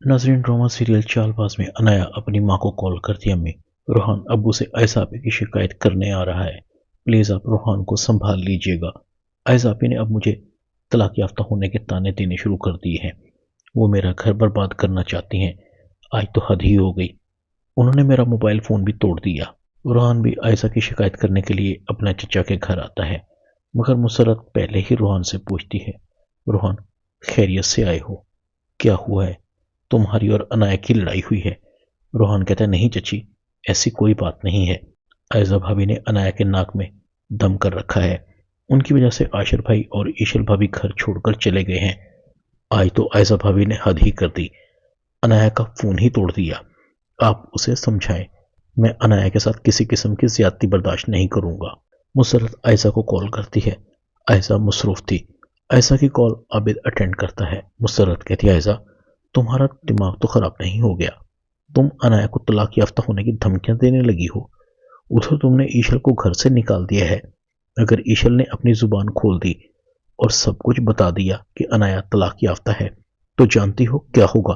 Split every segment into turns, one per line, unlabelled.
नाजरीन, drama serial Chaalbaaz में अनाया अपनी माँ को कॉल करती है। अम्मी, रोहान अब्बू से आयसापी की शिकायत करने आ रहा है, प्लीज़ आप रोहान को संभाल लीजिएगा। आयसापी ने अब मुझे तलाक याफ्ता होने के ताने देने शुरू कर दिए हैं। वो मेरा घर बर्बाद करना चाहती हैं। आज तो हद ही हो गई, उन्होंने मेरा मोबाइल फ़ोन भी तोड़ दिया। रोहान भी आयशा की शिकायत करने के लिए अपना चचा के घर आता है, मगर मुसरत पहले ही रोहान से पूछती है, रोहान खैरियत से आए हो? क्या हुआ है? तुम्हारी और अनाया की लड़ाई हुई है? रोहान कहता है, नहीं चची, ऐसी कोई बात नहीं है। आयशा भाभी ने अनाया के नाक में दम कर रखा है। उनकी वजह से आशिर भाई और ईशल भाभी घर छोड़कर चले गए हैं। आज तो आयशा भाभी ने हद ही कर दी, अनाया का फोन ही तोड़ दिया। आप उसे समझाएं, मैं अनाया के साथ किसी किस्म की ज्यादती बर्दाश्त नहीं करूंगा। मुसरत आयशा को कॉल करती है। आयशा मसरूफ थी। आयशा की कॉल आबिद अटेंड करता है। मुसरत कहती है, आयशा तुम्हारा दिमाग तो खराब नहीं हो गया? तुम अनाया को तलाक याफ्ता होने की धमकियां देने लगी हो। उधर तुमने ईशल को घर से निकाल दिया है। अगर ईशल ने अपनी जुबान खोल दी और सब कुछ बता दिया कि अनाया तलाक याफ्ता है, तो जानती हो क्या होगा?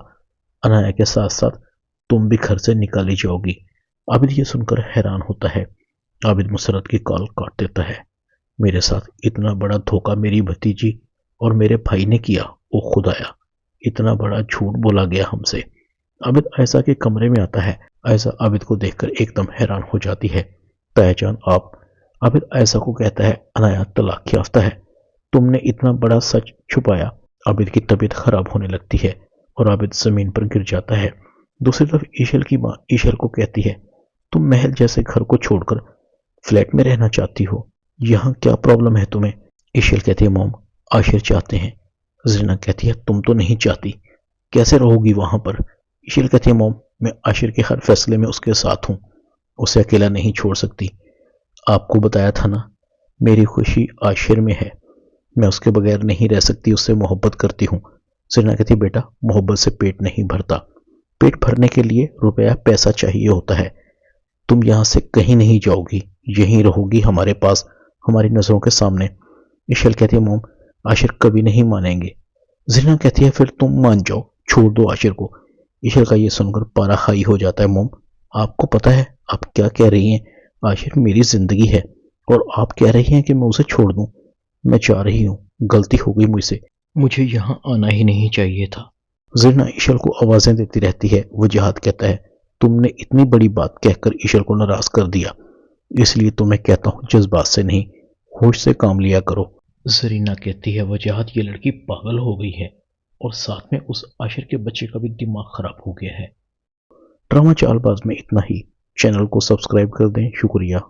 अनाया के साथ साथ तुम भी घर से निकाली जाओगी। आबिद ये सुनकर हैरान होता है। आबिद मुसरत की कॉल काट देता है। मेरे साथ इतना बड़ा धोखा मेरी भतीजी और मेरे भाई ने किया। ओ खुदाया, इतना बड़ा झूठ बोला गया हमसे। आबिद आयशा के कमरे में आता है। आयशा आबिद को देखकर एकदम हैरान हो जाती है। तायाजान आप? आबिद आयशा को कहता है, अनाया तलाक याफ्ता है। तुमने इतना बड़ा सच छुपाया। आबिद की तबीयत खराब होने लगती है और आबिद जमीन पर गिर जाता है। दूसरी तरफ ईशल की माँ ईशल को कहती है, तुम महल जैसे घर को छोड़कर फ्लैट में रहना चाहती हो, यहाँ क्या प्रॉब्लम है तुम्हें? ईशल कहती है, मोम आशिर चाहते हैं। ज़रीना कहती है, तुम तो नहीं चाहती, कैसे रहोगी वहां पर? ईशल कहती है, मोम मैं आशिर के हर फैसले में उसके साथ हूँ, उसे अकेला नहीं छोड़ सकती। आपको बताया था ना, मेरी खुशी आशिर में है, मैं उसके बगैर नहीं रह सकती, उससे मोहब्बत करती हूँ। ज़रीना कहती है, बेटा मोहब्बत से पेट नहीं भरता, पेट भरने के लिए रुपया पैसा चाहिए होता है। तुम यहाँ से कहीं नहीं जाओगी, यहीं रहोगी हमारे पास, हमारी नजरों के सामने। ईशल कहती है, मोम आशिर कभी नहीं मानेंगे। ज़रीना कहती है, फिर तुम मान जाओ, छोड़ दो आशिर को। ईशल का ये सुनकर पारा हाई हो जाता है। मोम आपको पता है आप क्या कह रही हैं? आशिर मेरी जिंदगी है और आप कह रही हैं कि मैं उसे छोड़ दूं। मैं चाह रही हूँ, गलती हो गई मुझसे, मुझे यहाँ आना ही नहीं चाहिए था। ज़रीना ईशल को आवाजें देती रहती है। वजहात कहता है, तुमने इतनी बड़ी बात कहकर ईशल को नाराज कर दिया, इसलिए तो मैं कहता हूँ जज्बात से नहीं, होश से काम लिया करो। ज़रीना कहती है, वजहात ये लड़की पागल हो गई है और साथ में उस आशिर के बच्चे का भी दिमाग खराब हो गया है। ड्रामा चालबाज में इतना ही। चैनल को सब्सक्राइब कर दें। शुक्रिया।